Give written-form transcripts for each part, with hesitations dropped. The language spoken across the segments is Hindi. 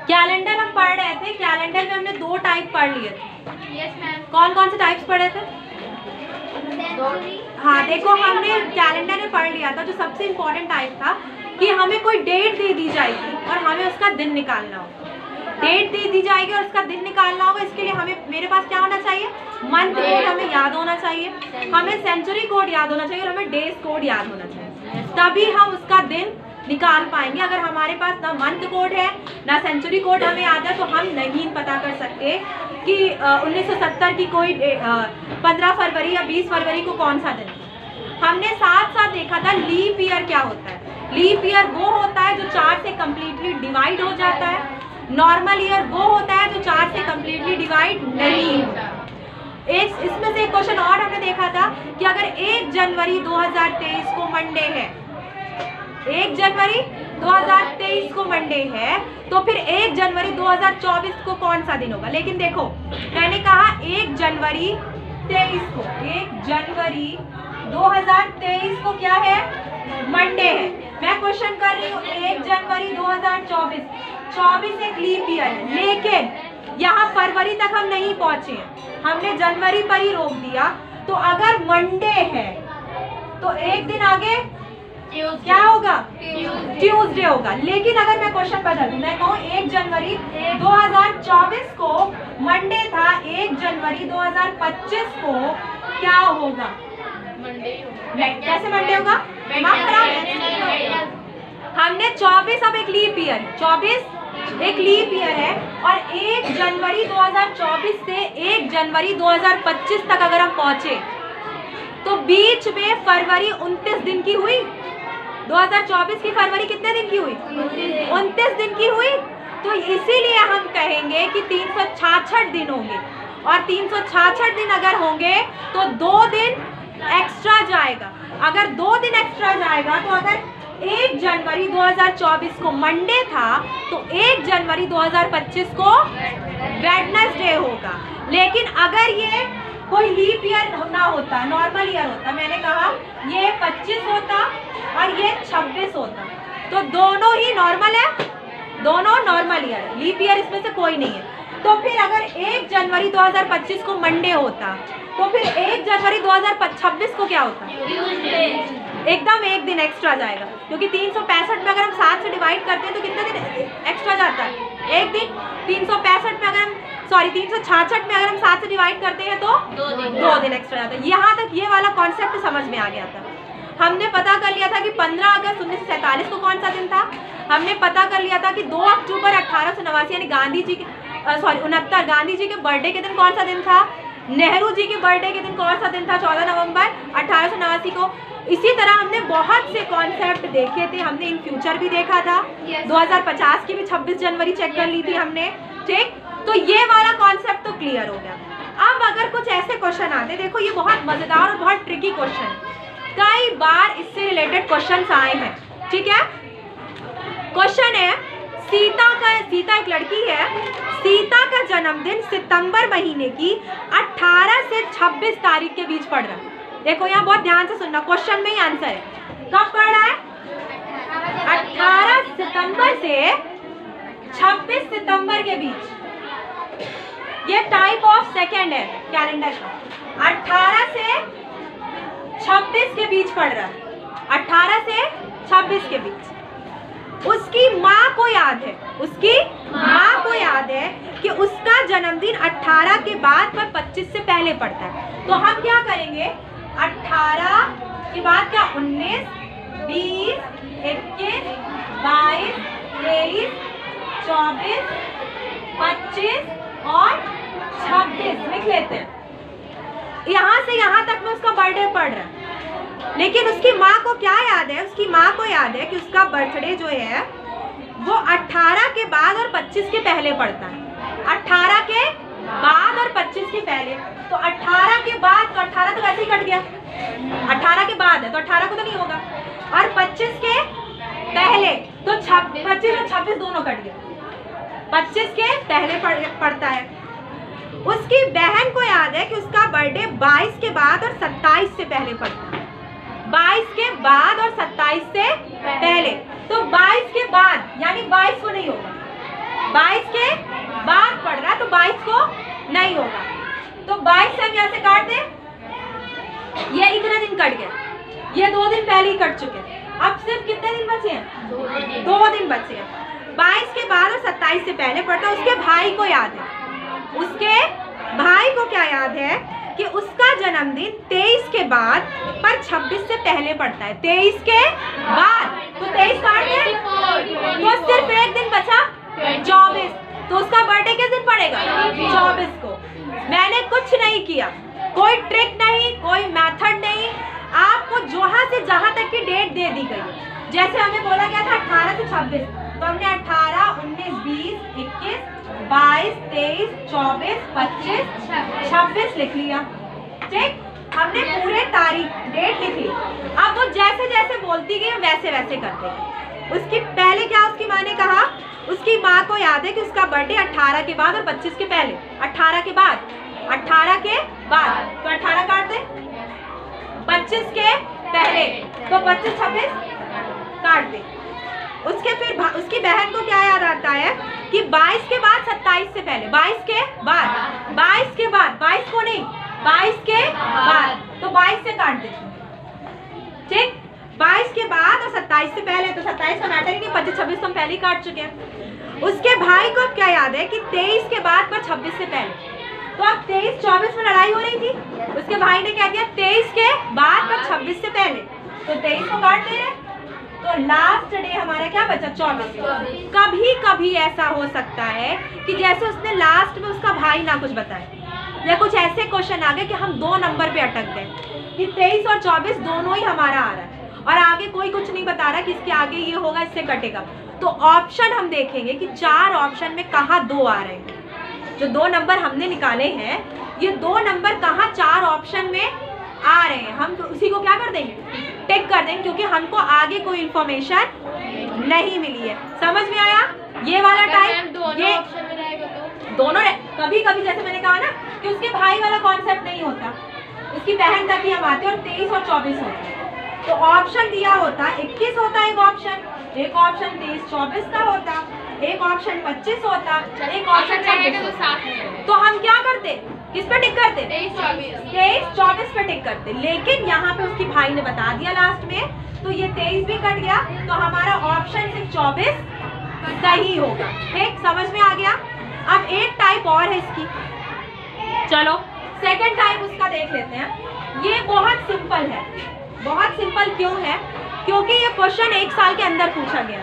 कैलेंडर हम पढ़ रहे थे, कैलेंडर में हमने 2 टाइप पढ़ लिए थे। Yes ma'am. कौन कौन से टाइप्स पढ़े थे? हाँ देखो, हमने कैलेंडर में पढ़ लिया था जो सबसे इम्पोर्टेंट टाइप था कि हमें कोई डेट दे दी जाएगी और हमें उसका दिन निकालना होगा। डेट दे दी जाएगी और उसका दिन निकालना होगा। इसके लिए हमें, मेरे पास क्या होना चाहिए? मंथ कोड हमें याद होना चाहिए, हमें सेंचुरी कोड याद होना चाहिए और हमें डेज कोड याद होना चाहिए, तभी हम उसका दिन निकाल पाएंगे। अगर हमारे पास ना मंथ कोड है ना सेंचुरी कोड हमें याद है तो हम नहीं पता कर सकते कि 1970 की कोई 15 फरवरी या 20 फरवरी को कौन सा दिन है। हमने साथ साथ देखा था लीप ईयर क्या होता है। लीप ईयर वो होता है जो 4 से कम्प्लीटली डिवाइड हो जाता है। नॉर्मल ईयर वो होता है जो 4 से कम्प्लीटली डिवाइड नहीं होता। इसमें से एक क्वेश्चन और हमने देखा था कि अगर 1 जनवरी 2023 को मंडे है, 1 जनवरी 2023 को मंडे है, तो फिर 1 जनवरी 2024 को कौन सा दिन होगा? लेकिन देखो, मैंने कहा 1 जनवरी 23 को, 1 जनवरी 2023 को क्या है? मंडे है। मैं क्वेश्चन कर रही हूँ 1 जनवरी 2024, 24 एक लीप ईयर है, लेकिन यहाँ फरवरी तक हम नहीं पहुंचे हैं, हमने जनवरी पर ही रोक दिया। तो अगर मंडे है तो एक दिन आगे क्या होगा? ट्यूसडे होगा। लेकिन अगर मैं क्वेश्चन बदल दूं, मैं कहूँ 1 जनवरी 2024 को मंडे था, 1 जनवरी 2025 को क्या होगा? कैसे मंडे होगा? हमने 24, अब एक लीप ईयर, 24 एक लीप ईयर है और 1 जनवरी 2024 से 1 जनवरी 2025 तक अगर हम पहुंचे तो बीच में फरवरी 29 दिन की हुई। 2024 की फरवरी कितने दिन की हुई? 29 दिन की हुई। तो इसीलिए हम कहेंगे कि 366 दिन होंगे और 366 दिन अगर होंगे तो 2 दिन एक्स्ट्रा जाएगा। अगर 2 दिन एक्स्ट्रा जाएगा तो अगर 1 जनवरी 2024 को मंडे था तो 1 जनवरी 2025 को वेडनेसडे होगा। लेकिन अगर ये कोई लीप ईयर ना होता, नॉर्मल ईयर होता, मैंने कहा ये 25 होता और ये 26 होता, तो दोनों ही नॉर्मल है, दोनों नॉर्मल ईयर है, लीप ईयर इसमें से कोई नहीं है। तो फिर अगर 1 जनवरी 2025 को मंडे होता तो फिर 1 जनवरी 2026 को क्या होता? एकदम एक दिन एक्स्ट्रा जाएगा, क्योंकि 365 में अगर हम 7 से डिवाइड करते हैं तो कितने दिन एक्स्ट्रा जाता है? एक दिन। 365 में अगर हम 366 में अगर हम 7 से डिवाइड करते हैं तो 2 दिन एक्स्ट्रा जाता है। यहाँ तक ये वाला कॉन्सेप्ट समझ में आ गया था। हमने पता कर लिया था कि 15 अगस्त 1947 को कौन सा दिन था। हमने पता कर लिया था कि 2 अक्टूबर 1889 यानी गांधी जी के 69 गांधी जी के बर्थडे के दिन कौन सा दिन था। नेहरू जी के बर्थडे के दिन कौन सा दिन था? 14 नवंबर 1889 को। इसी तरह हमने बहुत से कॉन्सेप्ट देखे थे, हमने इन फ्यूचर भी देखा था। 2050 की भी 26 जनवरी चेक कर ली थी हमने, ठीक। तो ये वाला कॉन्सेप्ट तो क्लियर हो गया। अब अगर कुछ ऐसे क्वेश्चन आते, देखो ये बहुत मजेदार और बहुत ट्रिकी क्वेश्चन है, कई बार इससे रिलेटेड क्वेश्चंस आए हैं, ठीक है। क्वेश्चन है सीता एक लड़की है, सीता का जन्मदिन सितंबर महीने की 18 से 26 तारीख के बीच पड़ रहा है। देखो यहाँ बहुत ध्यान से सुनना, क्वेश्चन में ही आंसर है। कब पड़ रहा है? 18 सितंबर से 26 सितंबर के बीच। ये टाइप ऑफ सेकेंड है कैलेंडर का। 18 से 26 के बीच पड़ रहा है, 18 से 26 के बीच। उसकी माँ को याद है, उसकी माँ को याद है कि उसका जन्मदिन 18 के बाद पर 25 से पहले पड़ता है। तो हम क्या करेंगे? 18 के बाद क्या? 19, 20, 21, 22, 23, 24, 25 और 26 लिख लेते हैं। यहाँ से यहाँ तक में उसका बर्थडे पड़ रहा है, लेकिन उसकी माँ को क्या याद है? उसकी माँ को याद है कि उसका बर्थडे जो है वो 18 के बाद और 25 के पहले पड़ता है। 18 के बाद और 25 के पहले, तो 18 के बाद तो 18 तो वैसे ही कट गया, 18 के बाद है तो 18 को तो नहीं होगा, और 25 के पहले तो 25 और 26 दोनों कट गया, 25 के पहले पड़ता है। उसकी बहन को याद है कि उसका बर्थडे 22 के बाद और 27 से पहले पड़ता है, 22 के बाद और 27 से पहले। तो 22 के बाद यानी 22 को नहीं होगा, 22 के बाद पड़ रहा है, तो 22 को नहीं होगा। तो 22 से हम यहाँ से काट दें, ये इतना दिन कट गया, ये 2 दिन पहले ही कट चुके हैं। अब सिर्फ कितने दिन बचे हैं? 2 दिन बचे हैं। 22 के बाद और 27 से पहले पड़ता है। उसके भाई को याद है, उसके भाई को क्या याद है कि उसका जन्मदिन 23 के बाद पर 26 से पहले पड़ता है। 23 के बाद, तो 23 काट दें, तो सिर्फ एक दिन बचा 24, तो उसका बर्थडे किस दिन पड़ेगा? 24 को। मैंने कुछ नहीं किया, कोई ट्रिक नहीं, कोई मेथड नहीं, आपको जहाँ से जहाँ तक की डेट दे दी गई। जैसे हमें बोला गया था 18 से 26, तो हमने 18, 19, 20, 21, 22, 23, 24, 25, 26 लिख लिया। ठीक, हमने पूरे तारीख डेट लिख ली। अब वो जैसे जैसे बोलती गई वैसे वैसे करते गए। उसकी पहले क्या उसकी माँ ने कहा, उसकी माँ को याद है कि उसका बर्थडे 18 के बाद और 25 के पहले। 18 के बाद, 18 के बाद, तो 18 काट दे, 25 के पहले, तो 25, 26 काट दे। उसके फिर उसकी बहन को क्या याद आता है कि 22 के बाद 27 से पहले, 22 के बाद, 22 के बाद, 22 को नहीं, 22 के बाद, तो 22 से काट दे। ठीक, 22 के बाद और 27 से पहले, तो 27 का मैटर ही नहीं, 25, 26 तो हम पहले ही काट चुके हैं। उसके भाई को अब क्या याद है कि 23 के बाद पर 26 से पहले, तो अब 23, 24 में लड़ाई हो रही थी, उसके भाई ने क्या दिया 23 के बाद पर 26 से पहले, तो 23 को काट दे। तो लास्ट डे हमारा क्या बचा? 24। कभी कभी ऐसा हो सकता है कि जैसे उसने लास्ट में उसका भाई ना कुछ बताए, या कुछ ऐसे क्वेश्चन आ गए कि हम 2 नंबर पे अटक गए कि 23 और 24 दोनों ही हमारा आ रहा है और आगे कोई कुछ नहीं बता रहा कि इसके आगे ये होगा, इससे कटेगा। तो ऑप्शन हम देखेंगे कि 4 ऑप्शन में कहाँ 2 आ रहे हैं। जो 2 नंबर हमने निकाले हैं, ये 2 नंबर कहाँ 4 ऑप्शन में आ रहे हैं, हम तो उसी को क्या कर देंगे? टिक कर देंगे, क्योंकि हमको आगे कोई इंफॉर्मेशन नहीं मिली है। समझ में आया? ये वाला टाइप, ये दोनों कभी कभी जैसे मैंने कहा ना कि उसके भाई वाला कॉन्सेप्ट नहीं होता, उसकी बहन तक ही हम आते हैं और 23 और 24 होते हैं। तो ऑप्शन दिया होता 21 होता एक ऑप्शन 23, 24 का होता, एक ऑप्शन 25 होता, एक ऑप्शन 26। तो हम क्या करते? किस पे टिक करते? 23, 24 पे टिक करते। लेकिन यहाँ पे उसकी भाई ने बता दिया लास्ट में, तो ये 23 भी कट गया, तो हमारा ऑप्शन सिर्फ 24 सही होगा। ठीक, समझ में आ गया? अब एक टाइप और है इसकी, चलो सेकंड टाइप उसका देख लेते हैं। ये बहुत सिंपल है। बहुत सिंपल क्यों है? क्योंकि ये क्वेश्चन 1 साल के अंदर पूछा गया,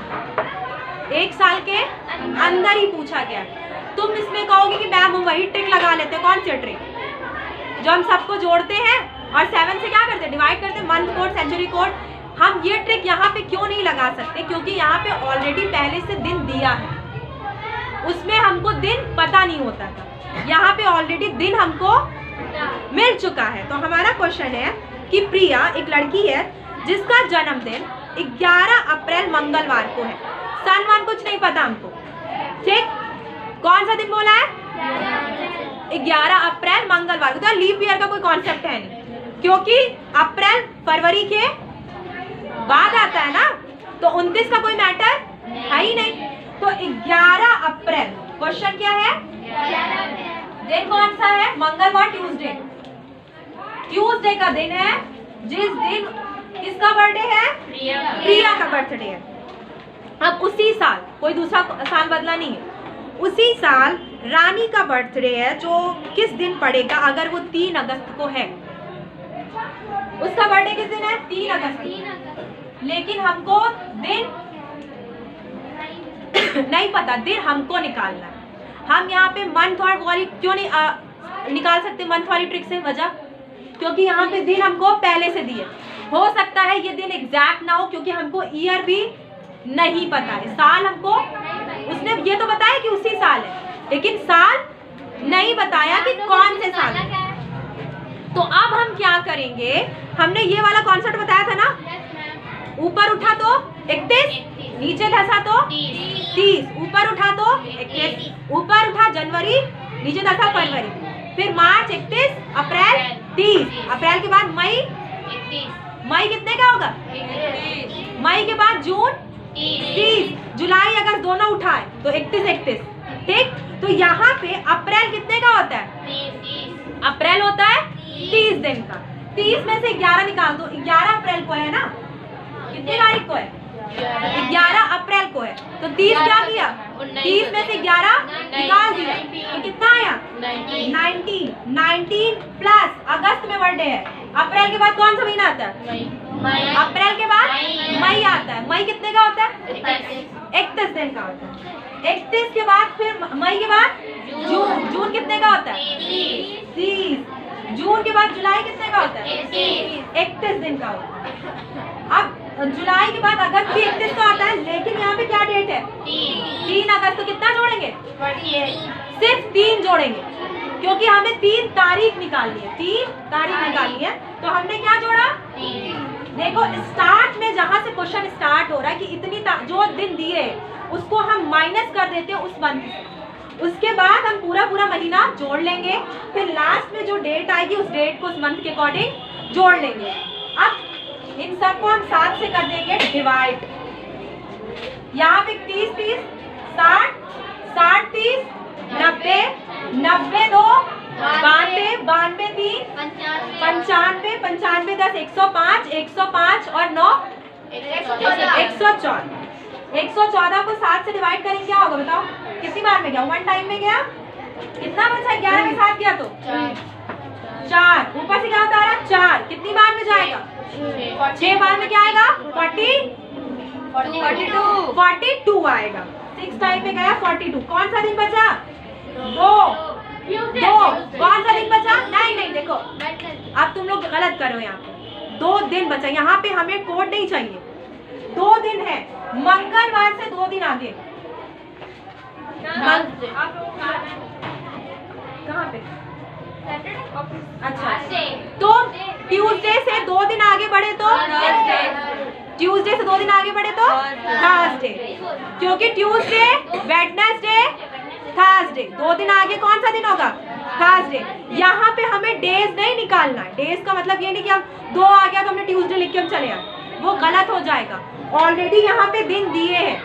1 साल के अंदर ही पूछा गया। तुम इसमें कहोगे कि मैम हम वही ट्रिक लगा लेते हैं। कौन सी ट्रिक? जो हम सबको जोड़ते हैं और 7 से क्या करते हैं? डिवाइड करते हैं, मंथ कोड, सेंचुरी कोड। हम ये ट्रिक यहाँ पे क्यों नहीं लगा सकते? क्योंकि यहाँ पे ऑलरेडी पहले से दिन दिया है, उसमें हमको दिन पता नहीं होता था। यहाँ पे ऑलरेडी दिन हमको मिल चुका है। तो हमारा क्वेश्चन है कि प्रिया एक लड़की है जिसका जन्मदिन 11 अप्रैल मंगलवार को है। सन वन कुछ नहीं पता हमको। ठीक, कौन सा दिन बोला है? 11 अप्रैल मंगलवार। तो लीप ईयर का कोई कॉन्सेप्ट है नहीं, क्योंकि अप्रैल फरवरी के बाद आता है ना, तो 29 का कोई मैटर है ही नहीं। तो 11 अप्रैल क्वेश्चन क्या है? दिन कौन सा है? मंगलवार, ट्यूसडे। ट्यूसडे का दिन है जिस दिन किसका बर्थडे है? प्रिया का बर्थडे है। अब उसी साल, कोई दूसरा साल बदला नहीं है, उसी साल रानी का बर्थडे है, जो किस दिन पड़ेगा? अगर वो 3 अगस्त को है, उसका बर्थडे किस दिन है? 3 अगस्त। लेकिन हमको दिन नहीं पता, दिन हमको निकालना है। हम यहाँ पे मंथ और वाली क्यों नहीं निकाल सकते? मंथ वाली ट्रिक से वजह, क्योंकि यहाँ पे दिन हमको पहले से दिए। हो सकता है ये दिन एग्जैक्ट ना हो, क्योंकि हमको ईयर भी नहीं पता है। साल हमको उसने ये तो बताया कि उसी साल है, लेकिन साल नहीं बताया कि कौन से साल है। तो अब हम क्या करेंगे? हमने ये वाला कॉन्सेप्ट बताया था ना, ऊपर उठा तो 31, नीचे धसा तो 30, ऊपर उठा तो 31, ऊपर उठा जनवरी, नीचे धसा फरवरी, फिर मार्च 31, अप्रैल 30, अप्रैल के बाद मई 31, मई कितने का होगा? मई के बाद जून 30, जुलाई अगस्त दोनों उठाए तो 31, तो यहाँ पे अप्रैल कितने का होता है? अप्रैल होता है 30 दिन का। 30 में से 11 निकाल दो। 11 अप्रैल को है ना, कितनी तारीख को है? 11 अप्रैल को है। तो 30 क्या किया? 30 में से 11 निकाल दिया, तो कितना आया? 19 प्लस अगस्त में बर्थडे है। अप्रैल के बाद कौन सा महीना आता है? अप्रैल के बाद मई आता है। मई कितने का होता है? 31 दिन का होता है। 31 के बाद फिर मई के बाद जून। जून कितने का होता है? 30। जून के बाद जुलाई कितने का होता है? 31 दिन का होता है। अब जुलाई के बाद अगस्त भी 31 को आता है, लेकिन यहाँ पे क्या डेट है? 3 अगस्त। तो कितना जोड़ेंगे? सिर्फ 3 जोड़ेंगे, क्योंकि हमें 3 तारीख निकालनी है। 3 तारीख निकालनी है, तो हमने क्या जोड़ा? देखो स्टार्ट में जहाँ से क्वेश्चन स्टार्ट हो रहा है कि इतनी जो दिन दिए उसको हम माइनस कर देते हैं उस मंथ से। उसके बाद हम पूरा महीना जोड़ लेंगे, फिर लास्ट में जो डेट आएगी उस डेट को उस मंथ के अकॉर्डिंग जोड़ लेंगे। अब इन सबको हम 7 से कर देंगे डिवाइड। यहाँ पे 30 30 60 60 30 90 90 2 92 92 3 95 95 10 105 105 और 9 114। 114 को 7 से डिवाइड करेंगे क्या होगा बताओ? कितनी बार में गया? 1 टाइम में गया। कितना बचा? 11 के साथ गया तो 4। ऊपर से क्या होता है? 4। कितनी बार में जाएगा? 6 बार में क्या आएगा? 42 आएगा। 6 टाइम में गया 42। कौन सा दिन बचा? 2। कौन सा दिन बचा? नहीं देखो अब तुम लोग गलत करो। यहाँ पे 2 दिन बचा। यहाँ पे हमें कोड नहीं चाहिए। 2 दिन है, मंगलवार से 2 दिन आगे। कहाँ पे? अच्छा, तो ट्यूसडे से 2 दिन आगे बढ़े तो ट्यूसडे से 2 दिन आगे बढ़े तो थर्सडे, क्योंकि ट्यूसडे वेडनेसडे थर्सडे 2 दिन आगे कौन सा दिन होगा? थर्सडे। यहाँ पे हमें डेज नहीं निकालना है। डेज का मतलब ये नहीं कि हम 2 आ गया तो हमने ट्यूसडे लिख के हम चले आए, वो गलत हो जाएगा। ऑलरेडी यहाँ पे दिन दिए हैं,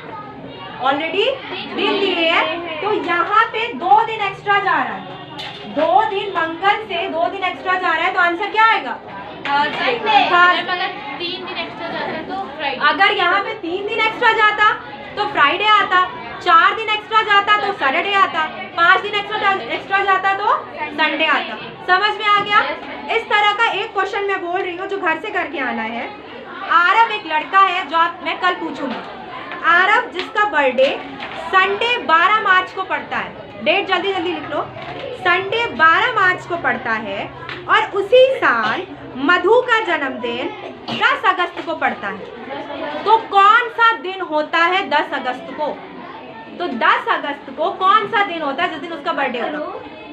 तो यहाँ पे 2 दिन एक्स्ट्रा जा रहा है। 2 दिन मंगल से 2 दिन एक्स्ट्रा जा रहा है, तो आंसर क्या आएगा? अगर यहाँ पे 3 दिन एक्स्ट्रा जाता तो फ्राइडे आता, 4 दिन एक्स्ट्रा जाता तो सैटरडे आता, 5 दिन एक्स्ट्रा जाता तो संडे आता। समझ में आ गया? इस तरह का एक क्वेश्चन मैं बोल रही हूँ जो घर से करके आना है। आरव एक लड़का है जो मैं कल पूछूंगी। आरव जिसका बर्थडे संडे 12 मार्च को पड़ता है, डेट जल्दी लिख लो। संडे 12 मार्च को पड़ता है और उसी साल मधु का जन्मदिन 10 अगस्त को पड़ता है। तो कौन सा दिन होता है 10 अगस्त को? तो 10 अगस्त को कौन सा दिन होता है जिस दिन उसका बर्थडे होगा?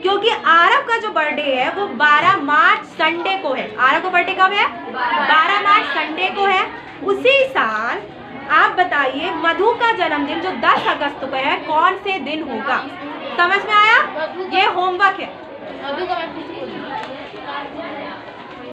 क्योंकि आरव का जो बर्थडे है वो 12 मार्च संडे को है। आरव का बर्थडे कब है? 12 मार्च संडे को है। उसी साल आप बताइए मधु का जन्मदिन जो 10 अगस्त को है कौन से दिन होगा? समझ में आया? ये होमवर्क है।